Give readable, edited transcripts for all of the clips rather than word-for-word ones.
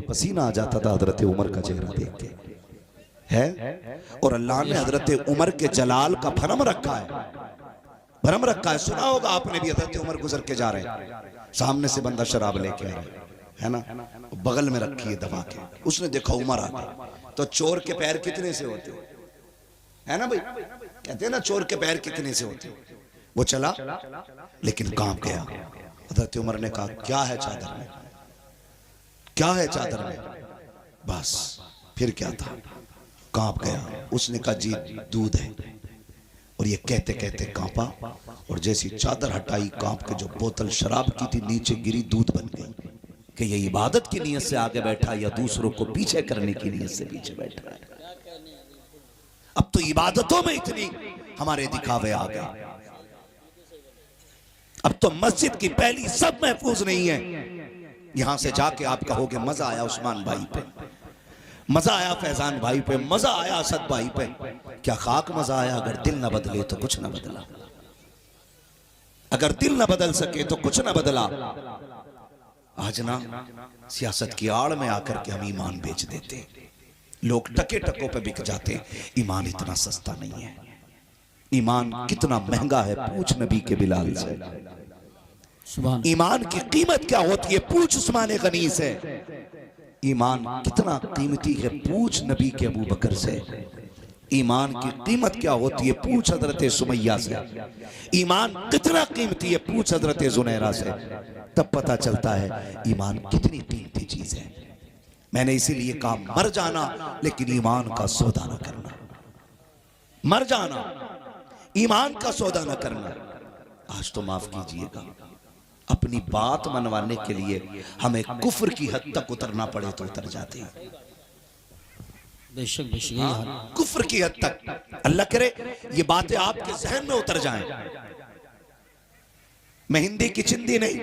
पसीना आ जाता था हजरत उमर का चेहरा देख के, है। और अल्लाह ने हजरत उमर के जलाल का भरम रखा है, भरम रखा है। सुना होगा आपने भी, हजरत उमर गुजर के जा रहे हैं, सामने से बंदा शराब लेके आ रहा है ना, बगल में रखी है दबा के, उसने देखा उमर आ गए। तो चोर के पैर कितने से होते है ना भाई, कहते हैं ना चोर के पैर कितने से होते। वो चला लेकिन कांप गया। हजरत उमर ने कहा क्या है चादर में, क्या है चादर में, बस फिर क्या था, कांप गया। उसने कहा जी दूध है। और ये कहते कहते कांपा, और जैसी चादर हटाई कांप के जो बोतल शराब की थी नीचे गिरी, दूध बन गई। कि ये इबादत की नीयत से आगे बैठा या दूसरों को पीछे करने की नीयत से पीछे बैठा है। अब तो इबादतों में इतनी हमारे दिखावे आ गए, अब तो मस्जिद की पहली सब महफूज नहीं है। यहां से जाके आप कहोगे मजा आया उस्मान भाई पे, मजा आया फैजान भाई पे, मजा आया असद भाई पे। क्या खाक मजा आया, अगर दिल न बदले तो कुछ न बदला, अगर दिल न बदल सके तो कुछ न बदला। आज ना सियासत की आड़ में आकर के हम ईमान बेच देते, लोग टके टकों पे बिक जाते। ईमान इतना सस्ता नहीं है, ईमान कितना महंगा है पूछ नबी के बिलाल से। ईमान की कीमत क्या होती है पूछ उस्मान गनी से। ईमान कितना कीमती है पूछ नबी के अबू बकर से। ईमान की कीमत क्या होती है पूछ हजरत सुमैया से। ईमान कितना कीमती है पूछ हजरत जुनैरा से। तब पता चलता है ईमान कितनी कीमती चीज है। मैंने इसीलिए कहा मर जाना लेकिन ईमान का सौदा न करना, मर जाना ईमान का सौदा न करना। आज तो माफ कीजिएगा, अपनी बात मनवाने के लिए हमें कुफ्र की हद तक उतरना पड़े तो उतर जाते हैं, बेशक बेशक कुफ्र की हद तक। अल्लाह करे ये बातें आपके जहन में उतर जाएं। मैं हिंदी की चिंदी नहीं,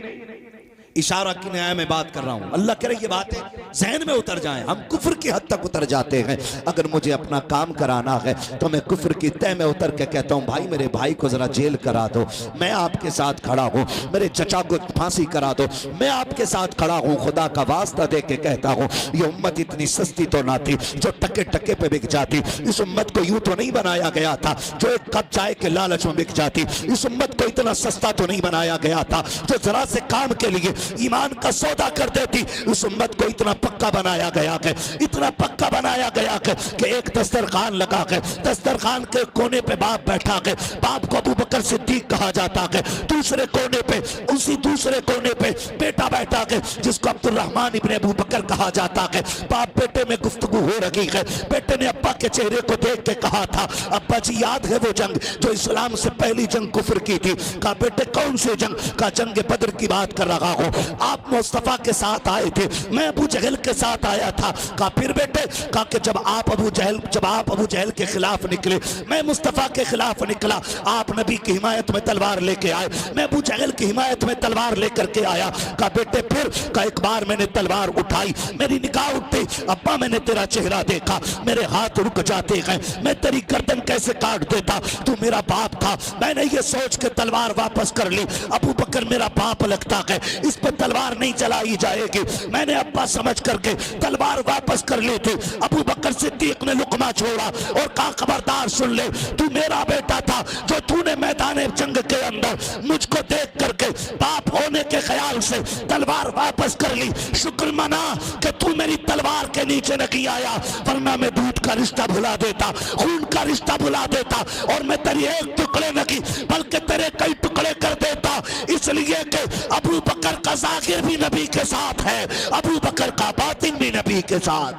इशारा की न्याय में बात कर रहा हूं। अल्लाह करे ये बातें जहन में उतर जाएं। हम कुफ्र की हद तक उतर जाते हैं। अगर मुझे अपना काम कराना है तो मैं कुफ्र की तह में उतर के कहता हूं भाई मेरे भाई को जरा जेल करा दो, मैं आपके साथ खड़ा हूं। मेरे चचा को फांसी करा दो, मैं आपके साथ खड़ा हूं। खुदा का वास्ता दे के कहता हूं ये उम्मत इतनी सस्ती तो ना थी जो टके टके पे बिक जाती। इस उम्मत को यूं तो नहीं बनाया गया था जो एक कप चाय के लालच में बिक जाती। इस उम्मत को इतना सस्ता तो नहीं बनाया गया था जो जरा से काम के लिए ईमान का सौदा कर देती। उस उम्मत को इतना पक्का बनाया गया कि इतना पक्का बनाया गया कि एक दस्तरखान लगा के दस्तरखान के कोने पे बाप बैठा के, बाप को अबू बकर सिद्दीक कहा जाता है। दूसरे कोने पे, उसी दूसरे कोने पे बेटा बैठा के जिसको अब्दुर्रहमान इब्ने अबू बकर कहा जाता है। बाप बेटे में गुफ्तगू हो रही है। बेटे ने अब्बा के चेहरे को देख के कहा था अब्बा जी याद है वो जंग जो इस्लाम से पहली जंग कुफ्र की थी? कहा बेटे कौन सी जंग? का जंग बदर की बात कर रहा हूं। आप मुस्तफा के साथ आए थे, मैं अबू जहल के साथ आया था। कहा फिर बेटे? कहा कि जब आप अबू जहल के खिलाफ निकले, मैं मुस्तफा के खिलाफ निकला। आप नबी की हिमायत में तलवार लेके आए, मैं अबू जहल की हिमायत में तलवार लेकर के आया। कहा बेटे फिर? कहा एक बार मैंने तलवार उठाई, मेरी निगाह उठती, अब्बा मैंने तेरा चेहरा देखा, मेरे हाथ रुक जाते हैं, मैं तेरी गर्दन कैसे काट देता, तू मेरा बाप था। मैंने ये सोच के तलवार वापस कर ली। अबू बकर मेरा बाप लगता है, इस पर तलवार नहीं चलाई जाएगी। मैंने अब्बा समझ करके तलवार वापस कर ली थी। अबू बकर सिद्दीक ने लुकमा छोड़ा और कहा खबरदार सुन ले, तू मेरा बेटा था जो तूने मैदान जंग के अंदर मुझको देख करके बाप होने के ख्याल से तलवार वापस कर ली। शुक्र मना कि तू मेरी तलवार के नीचे नहीं आया, वरना मैं दूध का रिश्ता भुला देता, खून का रिश्ता भुला देता और मैं तेरी एक टुकड़े नहीं बल्कि तेरे कई टुकड़े कर देता। इसलिए कि अबू बकर का ज़ाहिर भी नबी के साथ है, अबू बकर का बातिन भी नबी के साथ।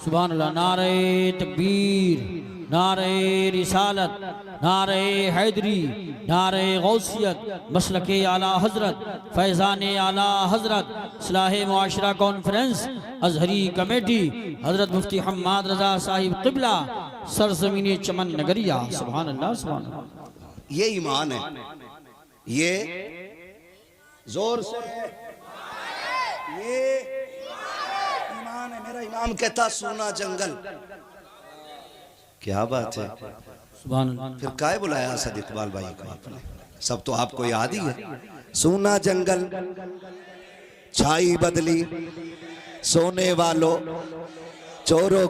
सुभान अल्लाह। नारे तकबीर, नारे रिसालत, नारे हैदरी, नारे गौसियत, मसलके आला हजरत, फैज़ान आला हजरत, इस्लाह मुआशरा कॉन्फ्रेंस, अजहरी कमेटी, हजरत मुफ्ती हम्माद रजा साहिब क़िबला, सरज़मीन चमन नगरिया। सुभान अल्लाह सुभान अल्लाह। ये ईमान है, ये जोर से ये ईमान है। मेरा इमाम कहता सोना जंगल। क्या बात है, सुभान अल्लाह। फिर काय बुलाया असद इकबाल भाई को आपने? सब तो आपको याद ही है। सोना जंगल, छाई बदली, सोने वालों चोरों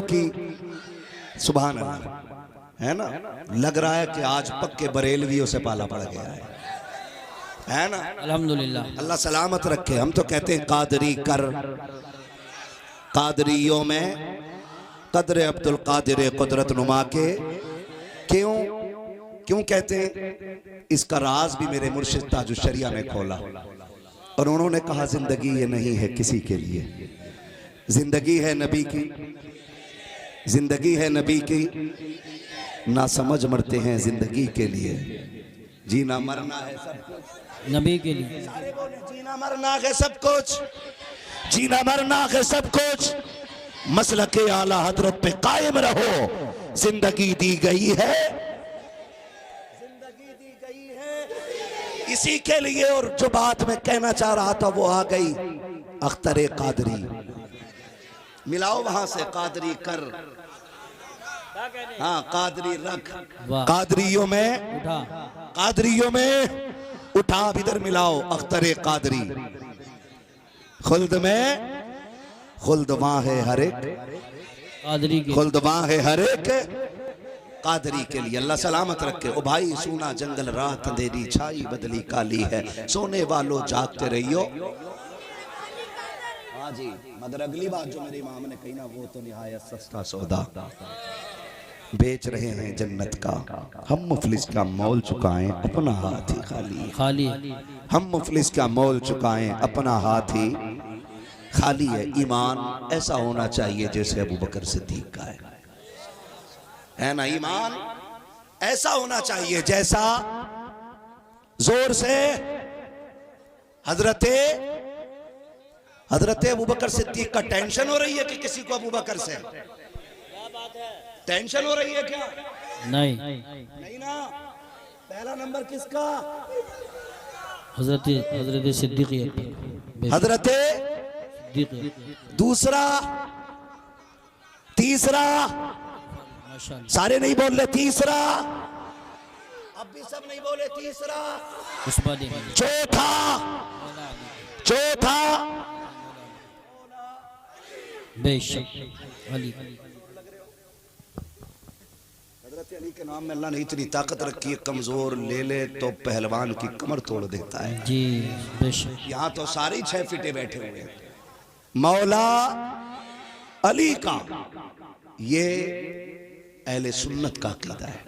की सुभान अल्लाह, है ना। लग रहा है कि आज पक्के बरेलवियों से पाला पड़ गया है ना। अल्हम्दुलिल्लाह। अल्लाह सलामत रखे। हम तो कहते हैं कादरी कर, कादरियों में कदर अब्दुल कादिर कुदरत नुमा के। क्यों कहते हैं? इसका राज भी मेरे मुर्शिद ताजुश शरिया ने खोला और उन्होंने कहा जिंदगी ये नहीं है किसी के लिए, जिंदगी है नबी की, जिंदगी है नबी की, ना समझ मरते हैं जिंदगी के लिए, जीना मरना है सब कुछ नबी के लिए। सारे बोले जीना मरना है सब कुछ, जीना मरना है सब कुछ, मसलके आला हजरत पे कायम रहो, जिंदगी दी गई है, जिंदगी दी गई है इसी के लिए। और जो बात मैं कहना चाह रहा था वो आ गई, अख्तर कादरी। मिलाओ वहां से कादरी कर, हाँ कादरी रख, वाह। कादरियों में उठा, कादरियों में उठा, अब इधर मिलाओ अख्तर कादरी। खुल्द में खुल्द वहां है हर एक कादरी के। खुल्द वहां है हर एक कादरी के लिए। अल्लाह सलामत रखे। ओ भाई सूना जंगल रात अंधेरी छाई बदली काली है, सोने वालों जागते रहियो। हाँ जी, मगर अगली बात जो मेरे इमाम ने कही ना, वो तो निहायत सस्ता सौदा, बेच रहे हैं जन्नत का हम, मुफलिस का मोल चुकाएं अपना हाथ ही खाली, खाली हम मुफलिस का मोल चुकाएं अपना हाथ ही खाली है। ईमान ऐसा होना चाहिए जैसे अबू बकर सिद्दीक का है ना। ईमान ऐसा होना चाहिए जैसा, जोर से हजरत अबू बकर सिद्दीक का टेंशन हो रही है कि किसी को अबू बकर से टेंशन हो रही है क्या? नहीं ना। पहला नंबर किसका? हजरत सिद्दीक, हजरत दूसरा, तीसरा, माशाअल्लाह। सारे नहीं बोल रहे तीसरा, अब भी सब नहीं बोले तीसरा, चौथा, चौथा बेशक अली। हजरत अली के नाम में अल्लाह ने इतनी ताकत रखी है, कमजोर ले ले तो पहलवान की कमर तोड़ देता है जी बेशक। यहाँ तो सारे 6 फीटे बैठे हुए हैं। मौला अली का ये अहले सुन्नत का अकीदा है,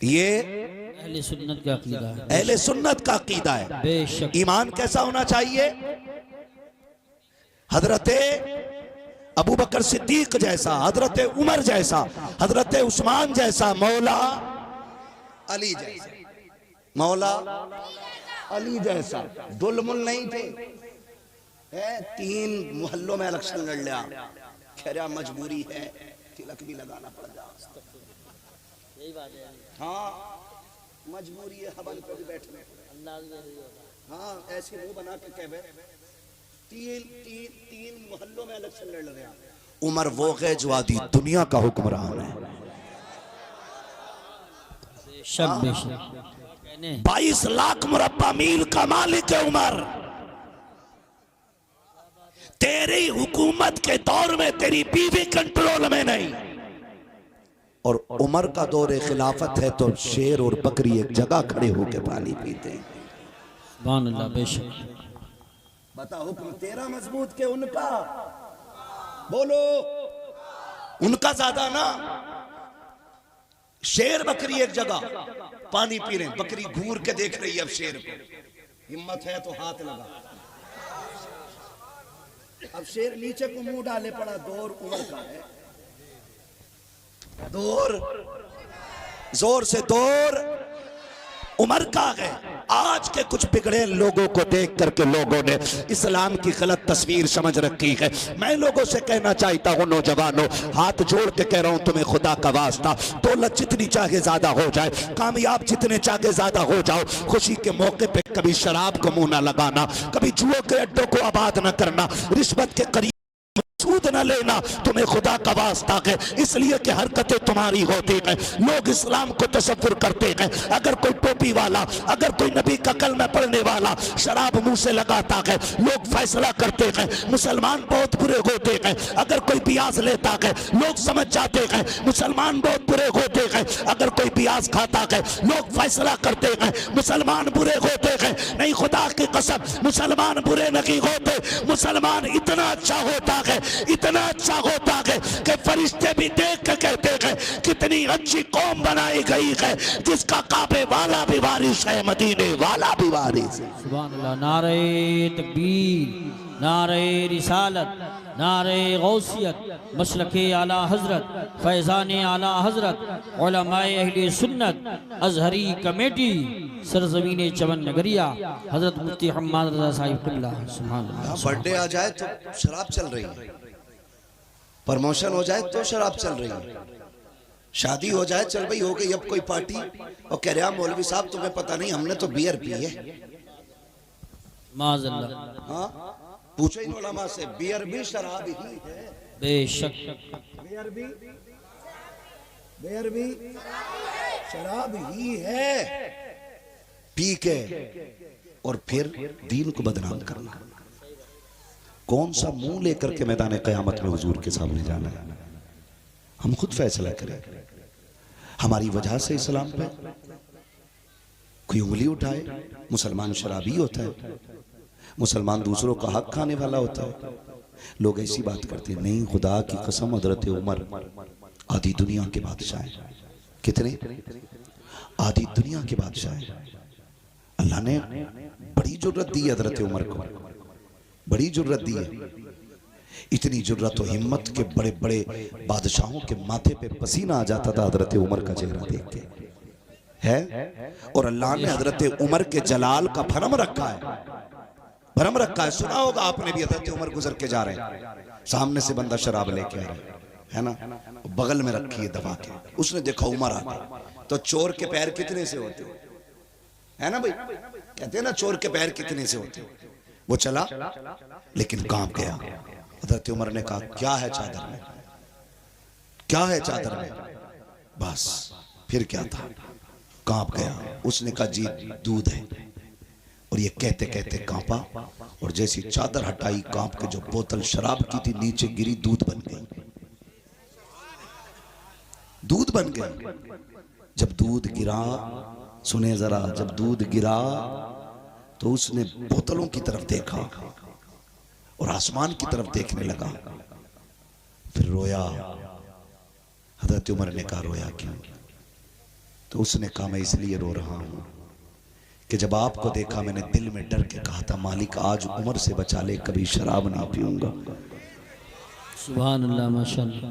ये अहले सुन्नत का अकीदा है, अहले सुन्नत का अकीदा है। बेशक। ईमान कैसा होना चाहिए? हजरत अबू बकर सिद्दीक जैसा, हजरत उमर जैसा, हजरत उस्मान जैसा, मौला अली जैसा, मौला अली जैसा। दुलमुल नहीं थे, 3 मोहल्लों में इलेक्शन लड़ लिया, खैर मजबूरी है, तिलक भी लगाना पड़ जाए, हाँ मजबूरी है, हवन पे भी बैठने, हाँ ऐसे मुंह बना के कह, 3 मोहल्लों में इलेक्शन लड़ रहे हैं। उमर वो है जो आदि दुनिया का हुक्मरान है, बेशक बेशक। 22 लाख मुरब्बा मील का मालिक है उमर। तेरी हुकूमत के दौर में तेरी बीवी कंट्रोल में नहीं, और उमर का दौर खिलाफत है तो शेर और बकरी एक जगह खड़े होकर पानी पीते हैं। सुभान अल्लाह। बेशक। बता हुक्म तेरा मजबूत के उनका? बोलो, उनका ज्यादा ना। शेर बकरी एक जगह पानी पी रहे, बकरी घूर के देख रही है अब शेर को, हिम्मत है तो हाथ लगा। अब शेर नीचे को मुंह डाले पड़ा, दौर उमर का है, दौर जोर से दौर उमर का है। आज के कुछ बिगड़े लोगों को देख करके लोगों ने इस्लाम की गलत तस्वीर समझ रखी है। मैं लोगों से कहना चाहता हूँ, नौजवानों, हाथ जोड़ के कह रहा हूँ तुम्हें खुदा का वास्ता, दौलत जितनी चाहे ज्यादा हो जाए, कामयाब जितने चाहे ज्यादा हो जाओ, खुशी के मौके पे कभी शराब को मुंह ना लगाना, कभी जुए के अड्डों को आबाद न करना, रिश्वत के करीब सूद न लेना, तुम्हें खुदा का वास्ता है, इसलिए कि हरकतें तुम्हारी होती हैं। लोग इस्लाम को तसव्वुर करते हैं, अगर कोई टोपी वाला, अगर कोई नबी का कलमा पढ़ने वाला शराब मुंह से लगाता है, लोग फैसला करते हैं मुसलमान बहुत बुरे होते हैं। अगर कोई प्याज लेता है, लोग समझ जाते हैं मुसलमान बहुत बुरे होते हैं। अगर कोई प्याज खाता है, लोग फैसला करते हैं मुसलमान बुरे होते हैं। नहीं, खुदा की कसम, मुसलमान बुरे नहीं होते। मुसलमान इतना अच्छा होता है, इतना अच्छा होता है कि फरिश्ते भी देख के कहते हैं कितनी अच्छी कौम बनाई गई है, जिसका काबे वाला भी वारिस है, मदीने वाला भी वारिस है। सुभान अल्लाह। नारे तकबीर, नारे रिसालत, नारे गौसियत, मसलके आला हजरत, फैज़ान आला हजरत, उलमाए अहले सुन्नत, अजहरी कमेटी, सरजमीन चमन नगरिया, हजरत मुफ्ती हम्माद रज़ा साहिब क़िबला। सुभान अल्लाह। बर्थडे आ जाए तो शराब चल रही है, प्रमोशन हो जाए तो शराब चल रही है, शादी हो जाए चल भाई हो गई अब कोई पार्टी, और कह रहा मौलवी साहब तुम्हें पता नहीं हमने तो बियर पी है। माज़अल्लाह। हाँ, पूछो इन उलमा से, बियर भी शराब ही है। बेशक बियर भी शराब ही है। पी के और फिर दीन को बदनाम करना। कौन सा मुंह लेकर के मैदान क़यामत में हुजूर के सामने जाना है, हम खुद फैसला करें। हमारी वजह से इस्लाम पे कोई उंगली उठाए, मुसलमान शराबी होता है, मुसलमान दूसरों का हक खाने वाला होता है। लोग ऐसी बात करते हैं। नहीं, खुदा की कसम, हजरत उमर आधी दुनिया के बादशाह हैं। कितने? आधी दुनिया के बादशाह हैं। अल्लाह ने बड़ी जुर्रत दी हजरत उमर को, बड़ी जुर्रत दी है। इतनी जुर्रत और हिम्मत के बड़े बड़े बादशाहों के माथे पे पसीना आ जाता था हजरत उमर का चेहरा देख के, है। और अल्लाह ने हजरत उमर के जलाल का भरम रखा है, भरम रखा है। सुना होगा आपने भी, हजरत उमर गुजर के जा रहे हैं, सामने से बंदा शराब लेके आ रहा है ना, बगल में रखी है दबा के। उसने देखा उमर आ गया, तो चोर के पैर कितने से होते है ना भाई, कहते हैं ना चोर के पैर कितने से होते। वो चला लेकिन कांप गया। हजरत उमर ने कहा क्या है चादर में, क्या है चादर में? बस फिर क्या था, कांप गया। उसने कहा जी दूध है। और ये कहते कहते कांपा, और जैसी चादर हटाई कांप के जो बोतल शराब की थी नीचे गिरी, दूध बन गई, दूध बन गई। जब दूध गिरा, सुने जरा, जब दूध गिरा तो उसने बोतलों की तरफ देखा और आसमान की तरफ देखने लगा, फिर रोया। हजरत उमर ने कहा रोया क्यों? तो उसने कहा मैं इसलिए रो रहा हूं कि जब आपको देखा मैंने दिल में डर के कहा था मालिक आज उमर से बचा ले, कभी शराब नहीं पीऊंगा। सुभान अल्लाह, माशाअल्लाह।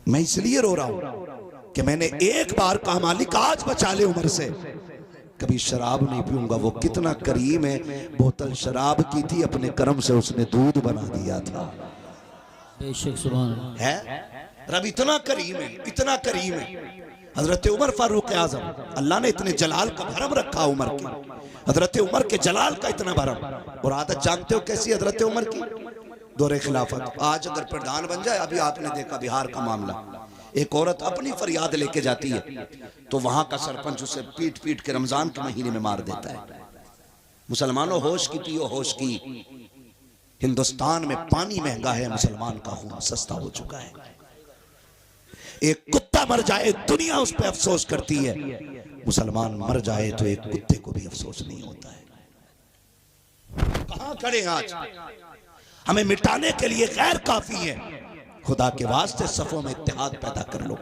मैं इसलिए रो रहा हूं कि मैंने एक बार कहा मालिक आज बचा ले उमर से, कभी शराब नहीं पीऊंगा। वो कितना करीम है, बोतल शराब की थी, अपने कर्म से उसने दूध बना दिया था। बेशक सुभान अल्लाह है रब, इतना करीम है, इतना करीम है। हजरत उमर फारूक आजम, अल्लाह ने इतने जलाल का भरम रखा उमर की, हजरत उमर के जलाल का इतना भरम। और आदत जानते हो कैसी हजरत उमर की? दौरे खिलाफत, आज अगर प्रधान बन जाए, अभी आपने देखा बिहार का मामला, एक औरत अपनी फरियाद लेके जाती है तो वहां का सरपंच उसे पीट पीट के रमजान के महीने में मार देता है। मुसलमानों होश की पियो, होश की। हिंदुस्तान में पानी महंगा है, मुसलमान का खून सस्ता हो चुका है। एक कुत्ता मर जाए दुनिया उस पर अफसोस करती है, मुसलमान मर जाए तो एक कुत्ते को भी अफसोस नहीं होता है। कहां खड़े हैं आज? हमें मिटाने के लिए गैर काफी है। खुदा के वास्ते सफों में इत्तेहाद पैदा कर लो,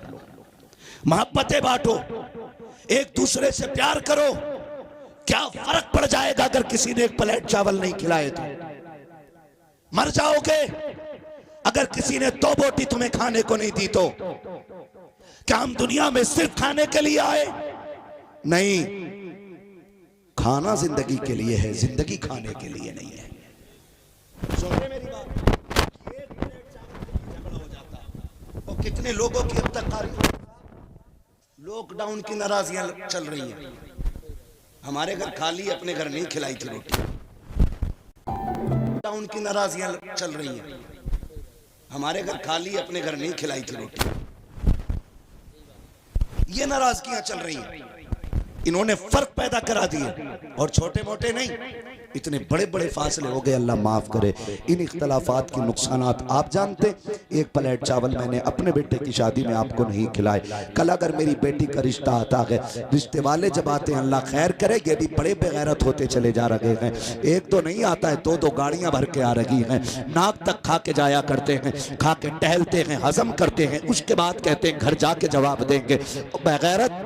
मोहब्बतें बांटो, एक दूसरे से प्यार करो। क्या फर्क पड़ जाएगा अगर किसी ने एक प्लेट चावल नहीं खिलाए तो? मर जाओगे। अगर किसी ने 2 बोटी तुम्हें खाने को नहीं दी तो? क्या हम दुनिया में सिर्फ खाने के लिए आए? नहीं, खाना जिंदगी के लिए है, जिंदगी खाने के लिए नहीं है। सुनिए मेरी बात, एक प्लेट चावल झगड़ा हो जाता। और कितने लोगों की अब तक लॉकडाउन की नाराजियां चल रही हैं। हमारे घर खाली, अपने घर नहीं खिलाई थी रोटी। लॉकडाउन की नाराजियां चल रही हैं। हमारे घर खा ली, अपने घर नहीं खिलाई थी रोटी। ये नाराजगियां चल रही हैं, इन्होंने फर्क पैदा करा दिए, और छोटे मोटे नहीं, इतने बड़े बड़े फासले हो गए। अल्लाह माफ करे। इन इख्तलाफात के नुकसानात आप जानते। एक प्लेट चावल मैंने अपने बेटे की शादी में आपको नहीं खिलाए, कल अगर मेरी बेटी का रिश्ता आता है, रिश्ते वाले जब आते हैं, अल्लाह खैर करे, ये भी बड़े बेगैरत होते चले जा रहे हैं। एक तो नहीं आता है, दो दो गाड़ियां भर के आ रही हैं, नाक तक खा के जाया करते हैं, खा के टहलते हैं, हजम करते हैं, उसके बाद कहते हैं घर जाके जवाब देंगे। बेगैरत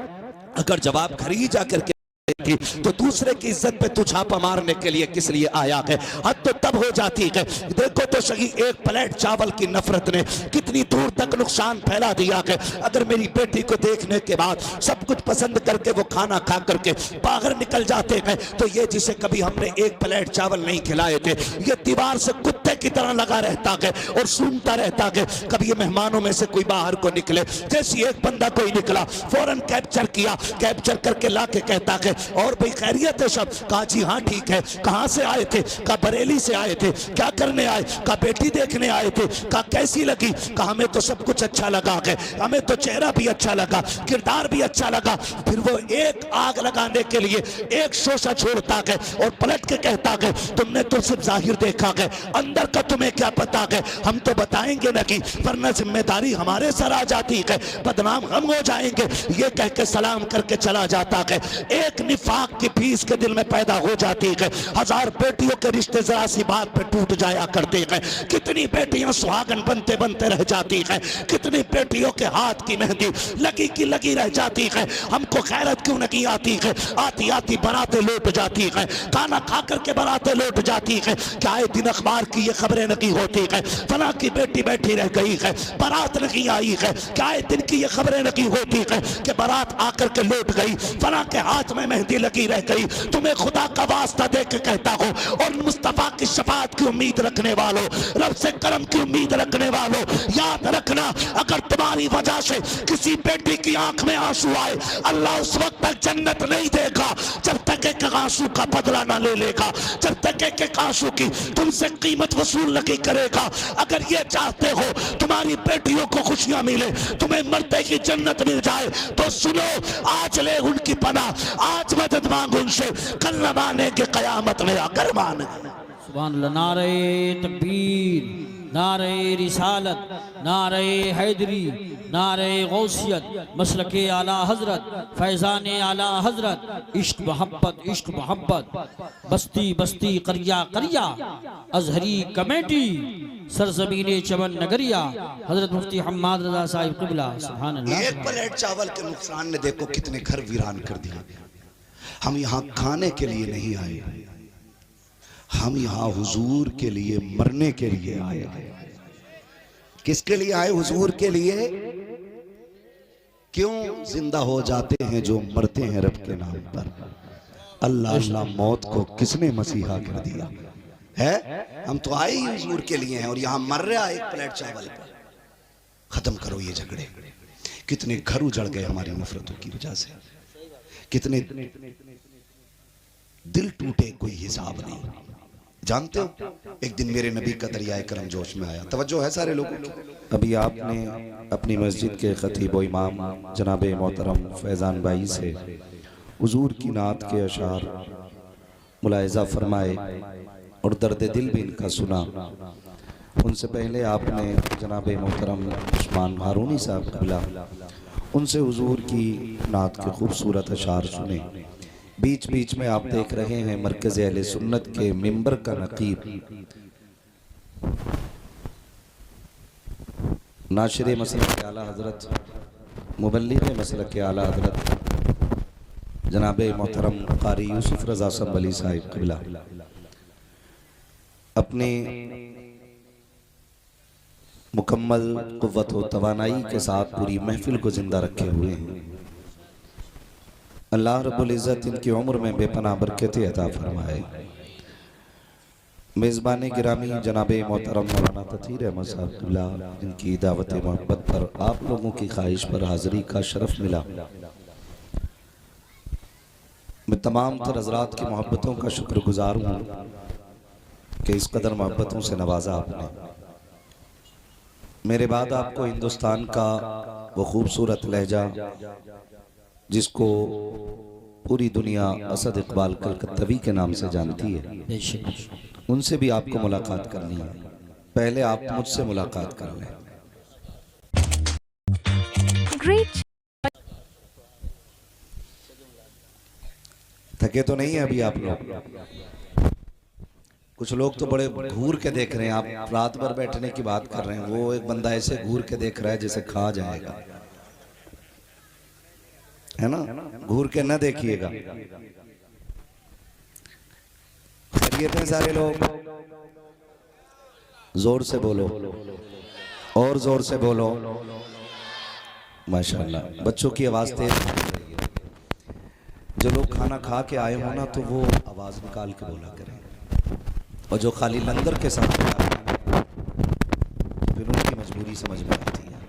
अगर जवाब घर ही जाकर के थी तो दूसरे की इज्जत पे तू छापा मारने के लिए किस लिए आया है? हद तो तब हो जाती है। देखो तो सही, एक प्लेट चावल की नफरत ने कितनी दूर तक नुकसान फैला दिया है। अगर मेरी बेटी को देखने के बाद सब कुछ पसंद करके वो खाना खा करके बाहर निकल जाते हैं, तो ये जिसे कभी हमने एक प्लेट चावल नहीं खिलाए थे, ये दीवार से कुत्ते की तरह लगा रहता है और सूंघता रहता है। कभी ये मेहमानों में से कोई बाहर को निकले, जैसे एक बंदा कोई निकला, फौरन कैप्चर किया, कैप्चर करके ला के कहता है और भाई खैरियत है सब? कहा जी हाँ ठीक है। कहाँ से आए थे? कहा बरेली से आए थे। क्या करने आए? कहा बेटी देखने आए थे। कहा कैसी लगी? कहा हमें तो सब कुछ अच्छा लगा है, हमें तो चेहरा भी अच्छा लगा, किरदार भी अच्छा लगा। फिर वो एक आग लगाने के लिए एक शोशा छोड़ता है और पलट के कहता है तुमने तो सिर्फ जाहिर देखा है, अंदर का तुम्हें क्या पता है? हम तो बताएंगे नहीं, वरना जिम्मेदारी हमारे सर आ जाती है, बदनाम हम हो जाएंगे। ये कह के सलाम करके चला जाता है। एक निफाक की फीस के दिल में पैदा हो जाती है। हजार बेटियों के रिश्ते जरा सी बात पे टूट जाया करते हैं। कितनी बेटियां सुहागन बनते बनते रह जाती हैं, कितनी बेटियों के हाथ की मेहंदी लगी की लगी रह जाती है। हमको खैरत क्यों नहीं आती है? आती आती बनाते लौट जाती है, खाना खा करके बनाते लौट जाती है। क्या है दिन अखबार की ये खबरें नहीं होती है, फला की बेटी बैठी रह गई है, बारात नहीं आई है। क्या है दिन की ये खबरें नहीं होती है कि बारात आकर के लौट गई, फला के हाथ में मेहंदी लगी रह गई। तुम्हें खुदा का वास्ता दे के कहता हो, और मुस्तफा की शफाअत की उम्मीद रखने वालों, रब से करम की उम्मीद रखने वालों, याद रखना अगर तुम्हारी वजह से किसी बेटी की आंख में आंसू आए, अल्लाह उस वक्त तक जन्नत नहीं देगा जब तक एक आंसू का बदला ना ले लेगा, जब तक एक आंसू की तुमसे कीमत वसूल नहीं करेगा। अगर ये चाहते हो तुम्हारी बेटियों को खुशियां मिले, तुम्हें मरते की जन्नत मिल जाए, तो सुनो, आज ले उनकी पनाह, आज मदद मांग उनसे, कल न मानेंगे कयामत में आकर मानेंगे। सुभान अल्लाह। नारे तकबीर, नारे रिसालत, नारे हैदरी, नारे गौसियत, मसलके आला हजरत, फैज़ान आला हजरत, इश्क मोहब्बत, इश्क मोहब्बत, बस्ती बस्ती करिया करिया, अजहरी कमेटी, सरजमीने चमन नगरिया, हजरत मुफ्ती हम्माद रजा साहिब क़िबला। सुभान अल्लाह। एक प्लेट चावल के नुकसान ने देखो कितने घर वीरान कर दिए। हम यहाँ खाने के लिए नहीं आए, हम यहाँ हुजूर के लिए मरने के लिए आए। किसके लिए आए? हुजूर के लिए। क्यों? जिंदा हो जाते हैं जो मरते हैं रब के नाम पर। अल्लाह अल्लाह मौत को किसने मसीहा कर दिया है? हम तो आए ही हुजूर के लिए हैं और यहाँ मर रहा एक प्लेट चावल पर। खत्म करो ये झगड़े। कितने घर उजड़ गए हमारी नफरतों की वजह से, कितने दिल टूटे, कोई हिसाब नहीं। जानते हो, एक दिन मेरे नबी का दरियाए करम जोश में आया। तवज्जो है सारे लोगों की? अभी आपने अपनी मस्जिद के खतीब व इमाम जनाब मोहतरम फैज़ान भाई से हुजूर की नात के अशार मुलाहिज़ा फरमाए और दर्द दिल भी इनका सुना। उनसे पहले आपने जनाब मोहतरम उस्मान हारूनी साहब क़िबला, उनसे हुजूर की नात के खूबसूरत अशार सुने। बीच बीच में आप देख रहे हैं मरकज़ अहले सुन्नत के मिंबर का नकीब, नाशिर मसलक आला हजरत, मुबल्लिग मसलक आला हजरत जनाब मोहतरम कारी यूसुफ रज़ा संबली साहिब क़िबला अपने मुकम्मल क़ुव्वत व तवानाई के साथ पूरी महफिल को जिंदा रखे हुए हैं। अल्लाह रब्बुल इज़्ज़त इनकी उम्र में बेपनाह बरकतें अता फरमाए। मेज़बान गिरामी जनाब मोहतरम मौलाना तथीर अहमद साहब क़िबला, इनकी दावत मोहब्बत पर आप लोगों की ख्वाहिश पर हाज़िरी का शरफ़ मिला। मैं तमाम तर हज़रात की मोहब्बतों का शुक्रगुजार हूँ कि इस कदर मोहब्बतों से नवाजा आपने। मेरे बाद आपको हिंदुस्तान का वो खूबसूरत लहजा जिसको पूरी दुनिया असद इकबाल कलकत्तवी के नाम से जानती है, बेशक उनसे भी आपको मुलाकात करनी है। पहले आप मुझसे मुलाकात कर लें। Great. थके तो नहीं है अभी आप लोग? कुछ लोग तो बड़े घूर के देख रहे हैं। आप रात भर बैठने की बात कर रहे हैं, वो एक बंदा ऐसे घूर के देख रहा है जैसे खा जाएगा, है ना? घूर के न देखिएगा। खैरियत है सारे लोग? जोर से बोलो, और जोर से बोलो। माशाल्लाह, बच्चों की आवाज तेज है। जो लोग खाना खा के आए हो ना, तो वो आवाज निकाल के बोला करें, और जो खाली लंगर के साथ फिर उनकी मजबूरी समझ में आती है।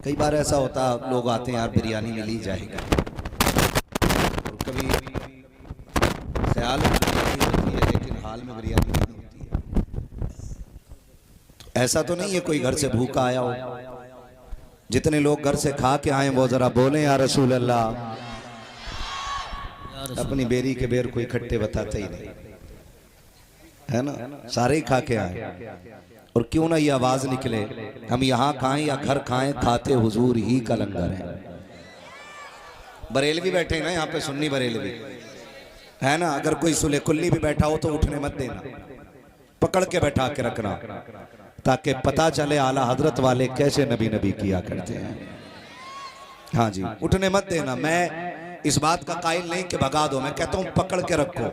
कई बार ऐसा होता, लोग आते हैं यार बिरयानी मिल ही जाएगी, और कभी ख्याल में बिरयानी होती है लेकिन हाल में बिरयानी नहीं होती है। तो ऐसा तो नहीं है कोई घर से भूखा आया हो। जितने लोग घर से खा के आए वो जरा बोले या रसूल अल्लाह। अपनी बेरी के बेर कोई खट्टे बताते ही नहीं, है ना? सारे ही खा के आए, और क्यों ना ये आवाज निकले, हम यहाँ खाएं या घर खाएं, खाते हुजूर ही का लंगर है। बरेलवी बैठे हैं ना यहाँ पे, सुन्नी बरेलवी, है ना? अगर कोई सुले कुल्ली भी बैठा हो तो उठने मत देना, पकड़ के बैठा के रखना, ताकि पता चले आला हजरत वाले कैसे नबी नबी किया करते हैं। हाँ जी, उठने मत देना। मैं इस बात का कायल नहीं कि भगा दो, मैं कहता हूं पकड़ के रखो।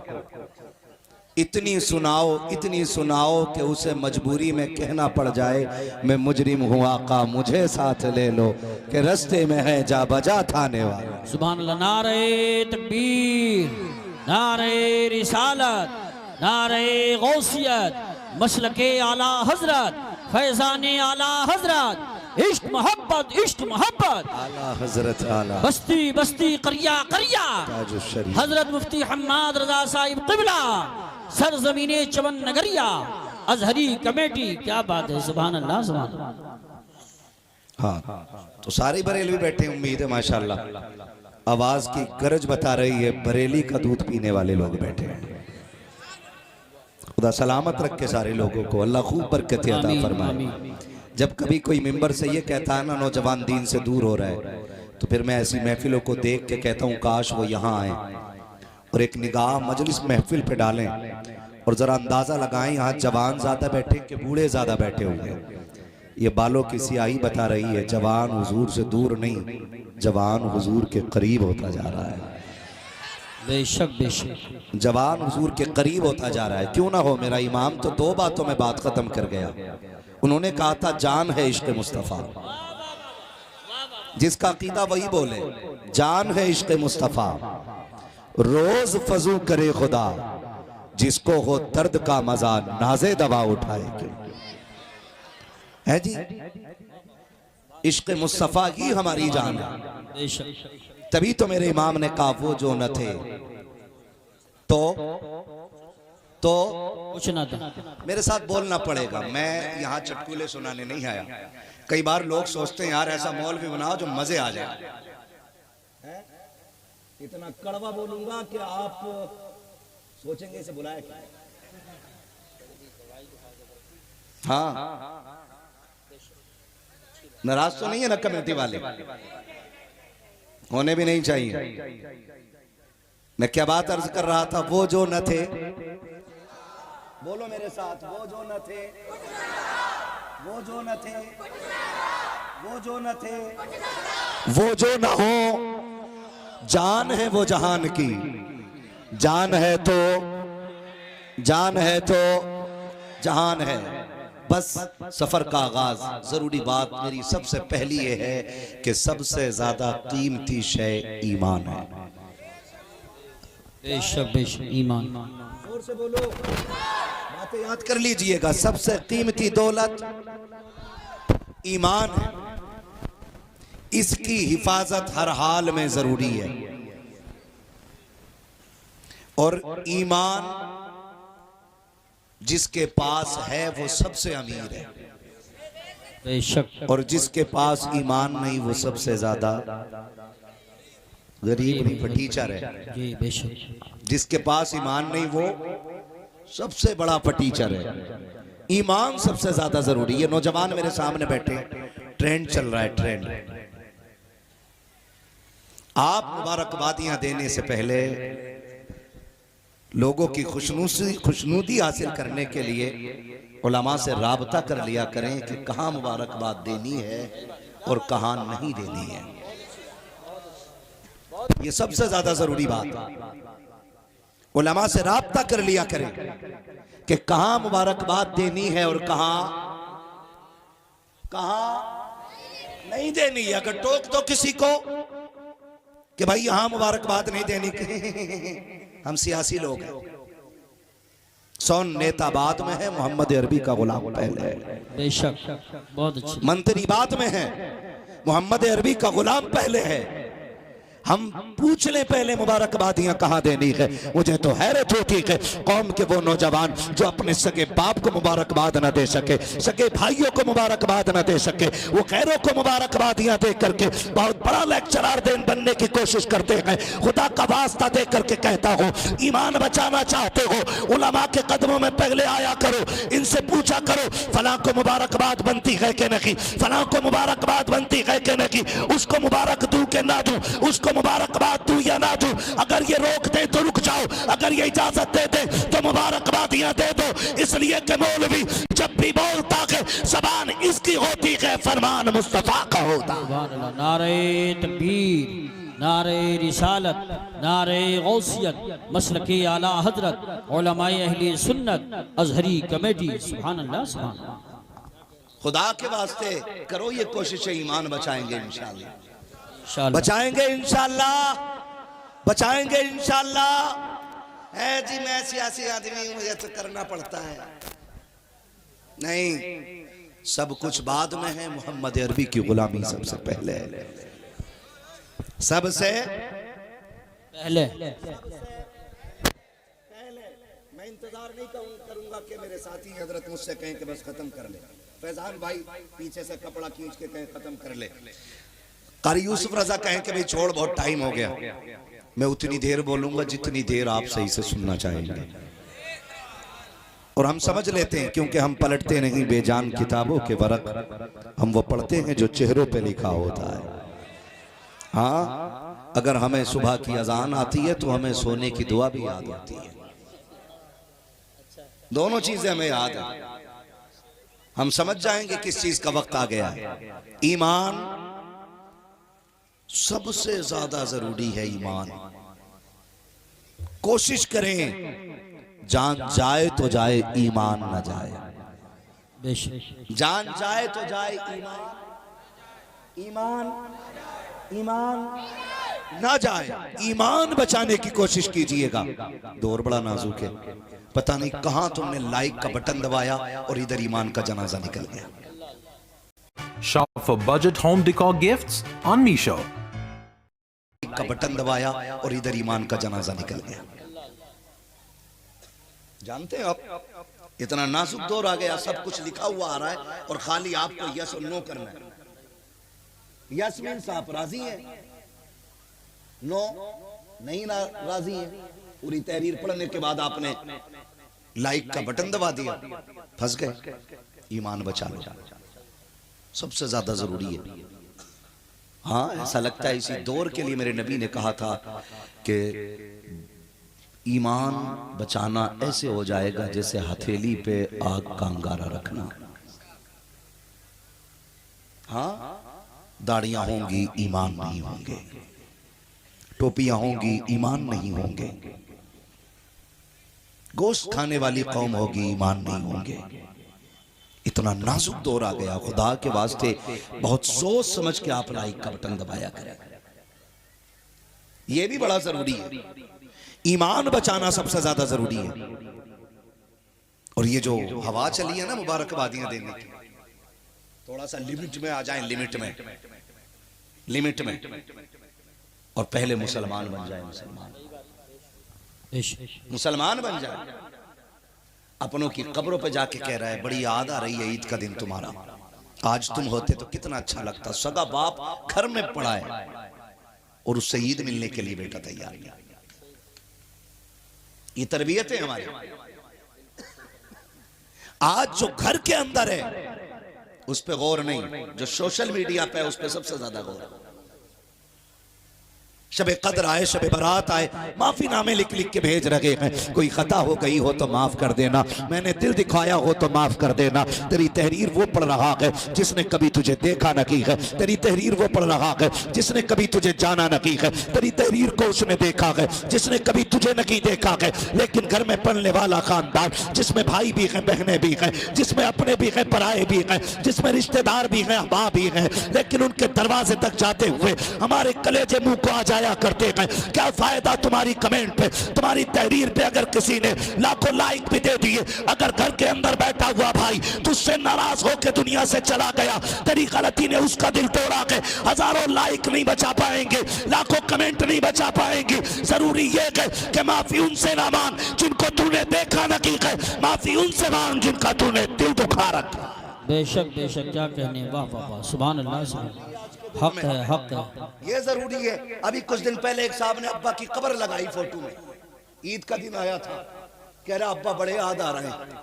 इतनी सुनाओ कि उसे मजबूरी में कहना पड़ जाए, मैं मुजरिम हूँ आका मुझे साथ ले लो, कि रास्ते में है जा बजा थाने वाला। सुभान अल्लाह। नारे तकबीर, नारे रिसालत, नारे गौसियत, मसलके आला हजरत, फैजाने आला हजरत, इश्क मोहब्बत, इश्क मोहब्बत, आला हजरत आला, बस्ती बस्ती, करिया करिया, ताजुश शरीफ, हजरत मुफ्ती हम्माद रजा साहिब क़िबला, सरजमीने चमन नगरिया, अजहरी कमेटी। क्या बात है, सुभान अल्लाह, सुभान अल्लाह। हाँ, तो सारे बरेली बैठे हैं, उम्मीद है माशाल्लाह आवाज की गरज बता रही है, बरेली का दूध पीने वाले लोग बैठे हैं। खुदा सलामत रख के सारे लोगों को, अल्लाह खूब बरकत अता फरमाए। जब कभी कोई मिंबर से ये कहता है ना नौजवान दीन से दूर हो रहा है, तो फिर मैं ऐसी महफिलों को देख के कहता हूँ काश वो यहाँ आए और एक निगाह मजलिस महफिल पे डालें, और जरा अंदाजा लगाएं यहाँ जवान ज्यादा बैठे कि बूढ़े ज्यादा बैठे हुए। ये बालों की सियाही बता रही है, जवान हुजूर से दूर नहीं, जवान हुजूर के करीब होता जा रहा है। बेशक बेशक, जवान हुजूर के करीब होता जा रहा है। क्यों ना हो, मेरा इमाम तो 2 बातों में बात खत्म कर गया। उन्होंने कहा था जान है इश्क मुस्तफा, जिसका अकीदा वही बोले, जान है इश्क मुस्तफा, रोज फजू करे खुदा, जिसको हो दर्द का मजा नाजे दवा उठाए। है जी, इश्क मुस्तफा ही हमारी जान है। बेशक। तभी तो मेरे इमाम ने कहा वो जो न थे तो कुछ ना था। मेरे साथ बोलना पड़ेगा, मैं यहाँ चटकुले सुनाने नहीं आया। कई बार लोग सोचते हैं यार ऐसा मौलवी बनाओ जो मजे आ जाए। इतना कड़वा बोलूंगा कि आप सोचेंगे इसे बुलाया क्या। हाँ, नाराज तो नहीं है ना कमेटी वाले, होने भी नहीं चाहिए। मैं क्या बात अर्ज कर रहा था, वो जो न थे, बोलो मेरे साथ, वो जो न थे, वो जो न थे, वो जो न थे, वो जो न हो, जान है वो जहान की, जान है तो जहान है। बस सफर का आगाज। जरूरी बात मेरी सबसे पहली ये है कि सबसे ज्यादा कीमती शय ईमान है। बेशक बेशक, ईमान। जोर से बोलो, बातें याद कर लीजिएगा। सबसे कीमती दौलत ईमान है, इसकी हिफाजत हर हाल में जरूरी है। और ईमान जिसके पास है वो सबसे अमीर है। बेशक। और जिसके पास ईमान नहीं वो सबसे ज्यादा गरीब नहीं फटीचर है। जी बेशक। जिसके पास ईमान नहीं वो सबसे बड़ा फटीचर है। ईमान सबसे ज्यादा जरूरी। ये नौजवान मेरे सामने बैठे, ट्रेंड चल रहा है, ट्रेंड। आप मुबारकबादियां देने से पहले लोगों की खुशनुदी हासिल करने के लिए उलमा से राबता कर लिया करें कि कहाँ मुबारकबाद देनी है और कहाँ नहीं देनी है। ये सबसे ज्यादा जरूरी बात है। उलमा से राबता कर लिया करें कि कहाँ मुबारकबाद देनी है और कहाँ नहीं देनी है। अगर टोक दो किसी को कि भाई यहां मुबारकबाद नहीं देनी, हम सियासी लोग हैं। सौन नेता बाद में है, मोहम्मद अरबी का गुलाम पहले है। बेशक, बहुत अच्छी। मंत्री बाद में है, मोहम्मद अरबी का गुलाम पहले है। हम पूछ ले पहले मुबारकबादियां कहां देनी है। मुझे तो हैरत होती है कौम के वो नौजवान जो अपने सगे बाप को मुबारकबाद न दे सके, सगे भाइयों को मुबारकबाद न दे सके, वो गैरों को मुबारकबादियां दे करके बहुत बड़ा लेक्चरर बनने की कोशिश करते हैं। खुदा का वास्ता दे करके कहता हूं, ईमान बचाना चाहते हो उलमा के कदमों में पहले आया करो, इनसे पूछा करो फलां को मुबारकबाद बनती है कि नहीं, फलां को मुबारकबाद बनती है कि नहीं, उसको मुबारक दूं कि ना दूं, उसको मुबारकबाद दूं या ना दूं। अगर ये रोक दे तो रुक जाओ, अगर ये इजाजत दे दे तो मुबारकबादियां दे दो। इसलिए कि मौलवी जब भी बोलता है ज़बान इसकी होती है, फरमान मुस्तफा का होता। नारे तकबीर, नारे रिसालत, नारे गौसियत, मसलके आला हजरत, उलमाए अहले सुन्नत, अजहरी कमेटी। सुभान अल्लाह, सुभान अल्लाह। खुदा के वास्ते करो ये कोशिश, ईमान बचाएंगे इंशाअल्लाह, इंशाअल्लाह बचाएंगे इंशाअल्लाह, बचाएंगे इंशाअल्लाह। है जी मैं सियासी आदमी हूं, मुझे तो करना पड़ता है। नहीं, सब कुछ बाद में है। मोहम्मद अरबी की गुलामी सबसे पहले है, सबसे पहले। मैं इंतजार नहीं करूंगा कि मेरे साथी हजरत मुझसे कहें कि बस खत्म कर ले। फैजान भाई पीछे से कपड़ा खींच के कहें खत्म कर ले। कारी यूसुफ रजा कहें कि भाई छोड़, बहुत टाइम हो गया। मैं उतनी देर बोलूंगा जितनी देर आप सही से सुनना चाहेंगे। और हम समझ लेते हैं क्योंकि हम पलटते नहीं बेजान किताबों के वरक, हम वो पढ़ते हैं जो चेहरों पे लिखा होता है। हाँ, अगर हमें सुबह की अजान आती है तो हमें सोने की दुआ भी याद आती है। दोनों चीजें हमें याद है। हम समझ जाएंगे किस चीज का वक्त आ गया है। ईमान सबसे ज्यादा जरूरी है। ईमान कोशिश करें जान जाए तो जाए, ईमान न जाए। बेशक, जान जाए तो जाए, ईमान ना जाए। ईमान बचाने की कोशिश कीजिएगा। दौर बड़ा नाजुक है, पता नहीं कहां तुमने लाइक का बटन दबाया और इधर ईमान का जनाजा निकल गया। Shop for budget home decor gifts on Meesho. का बटन दबाया और इधर ईमान का जनाजा निकल गया। जानते हो आप, इतना नाजुक दौर आ गया, सब कुछ लिखा हुआ आ रहा है और खाली आपको यस और नो करना है। यस मीन्स आप राजी हैं, नो नहीं राजी है। पूरी तहरीर पढ़ने के बाद आपने लाइक का बटन दबा दिया, फंस गए। ईमान बचा लो, सबसे ज्यादा जरूरी है। हाँ, ऐसा लगता है इसी दौर के लिए मेरे नबी ने कहा था कि ईमान बचाना ऐसे हो जाएगा जैसे हथेली पे आग का अंगारा रखना। हाँ, दाढ़ियां होंगी, ईमान नहीं होंगे। टोपियां होंगी, ईमान नहीं होंगे। गोश्त खाने वाली कौम होगी, ईमान नहीं होंगे। इतना नाजुक दौर आ गया। खुदा के वास्ते बहुत सोच समझ के आप लाइक का बटन दबाया करें। यह भी बड़ा जरूरी है। ईमान बचाना सबसे ज्यादा जरूरी है। और ये जो हवा चली है ना मुबारकबादियां देने की, थोड़ा सा लिमिट में आ जाएं, लिमिट में और पहले मुसलमान बन जाए। मुसलमान बन जाए। अपनों की कब्रों पे जाके कह रहा है बड़ी याद आ रही है ईद का दिन तुम्हारा, आज तुम होते तो कितना अच्छा लगता, सगा बाप घर में पड़ा है और उससे ईद मिलने के लिए बेटा तैयार नहीं। ये तरबियत है हमारी। आज जो घर के अंदर है उस पे गौर नहीं, जो सोशल मीडिया पे है उस पे सबसे ज्यादा गौर। शबे कद्र आए, शबे बारात आए, माफी नामे लिख लिख के भेज रहे हैं। कोई खता हो गई हो तो माफ कर देना, मैंने दिल दिखाया हो तो माफ कर देना। तेरी तहरीर वो पढ़ रहा है जिसने कभी तुझे देखा न की है। तेरी तहरीर वो पढ़ रहा है जिसने कभी तुझे जाना न की है। तेरी तहरीर को उसने देखा है जिसने कभी तुझे न की देखा है। लेकिन घर में पढ़ने वाला खानदान जिसमें भाई भी हैं, बहनें भी हैं, जिसमें अपने भी हैं, पराए भी हैं, जिसमें रिश्तेदार भी हैं, अहबाब भी हैं, लेकिन उनके दरवाजे तक जाते हुए हमारे कलेजे मुंह को आ जाया करते हैं। क्या फायदा तुम्हारी कमेंट पे, तुम्हारी तहरीर पे अगर किसी ने लाखों लाइक भी दे दिए, अगर घर के अंदर बैठा हुआ भाई तुझसे नाराज होकर दुनिया से चला गया, तेरी गलती ने उसका दिल तोड़ा के हजारों लाइक नहीं बचा पाएंगे, लाखों कमेंट नहीं बचा पाएंगे। जरूरी ये है कि माफी उनसे ना मांग जिनको तूने देखा न की है, माफी उनसे मांग जिनका तूने दिल दुखा रखा। बेशक बेशक, क्या कहने, वाह वाह वाह, सुभान अल्लाह, सुभान, हक है, हक है। ये जरूरी है। अभी कुछ दिन पहले एक साहब ने अब्बा की कब्र लगाई फोटो में, ईद का दिन आया था, कह रहा अब्बा बड़े याद आ रहे हैं,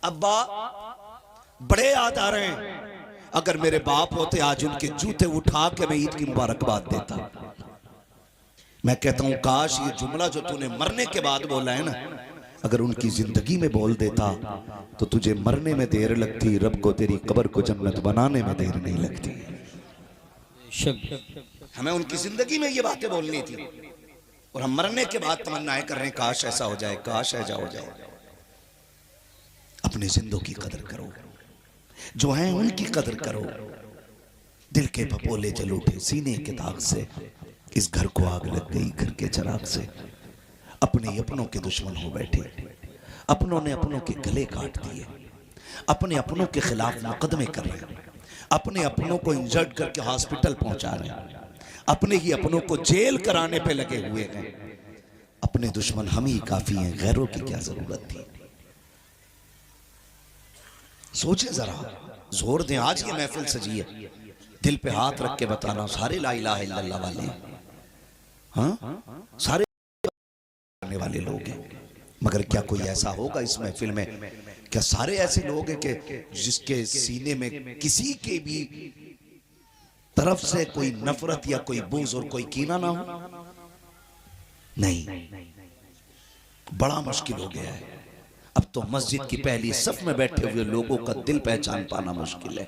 अब्बा बड़े याद आ रहे हैं। अगर मेरे बाप होते आज उनके जूते उठा के मैं ईद की मुबारकबाद देता। मैं कहता हूं काश ये जुमला जो तूने मरने के बाद बोला है ना, अगर उनकी जिंदगी में बोल देता तो तुझे मरने में देर लगती, रब को तेरी कब्र को जन्नत बनाने में देर नहीं लगती। हमें उनकी जिंदगी में ये बातें बोलनी थी और हम मरने के बाद तमन्नाएं कर रहे हैं काश ऐसा हो जाए, काश ऐसा हो जाए। अपने जिंदों की कदर करो, जो हैं उनकी कदर करो। दिल के भपोले जल उठे सीने के दाग से, इस घर को आग लग गई घर के चराग से। अपने अपनों के दुश्मन हो बैठे, अपनों ने अपनों के गले काट दिए, अपने अपनों के खिलाफ मुकदमे कर रहे हैं, अपने अपनों को इंजर्ड करके हॉस्पिटल पहुंचा रहे हैं, अपने ही अपनों को जेल कराने पे लगे हुए हैं। अपने दुश्मन हम ही काफी हैं, गैरों की क्या जरूरत थी। सोचे जरा, जोर दें। आज ये महफिल सजी है, दिल पे हाथ रख के बताना सारे ला इलाहा इल्लल्लाह वाले हैं, हाँ सारे करने वाले लोग हैं। मगर क्या कोई ऐसा होगा इस महफिल में, क्या सारे ऐसे लोग हैं कि जिसके सीने में किसी के भी तरफ से कोई नफरत या कोई बुग़्ज़ और कोई कीना ना हो? नहीं, बड़ा मुश्किल हो गया है। अब तो मस्जिद की पहली सफ में बैठे हुए लोगों का दिल पहचान पाना मुश्किल है।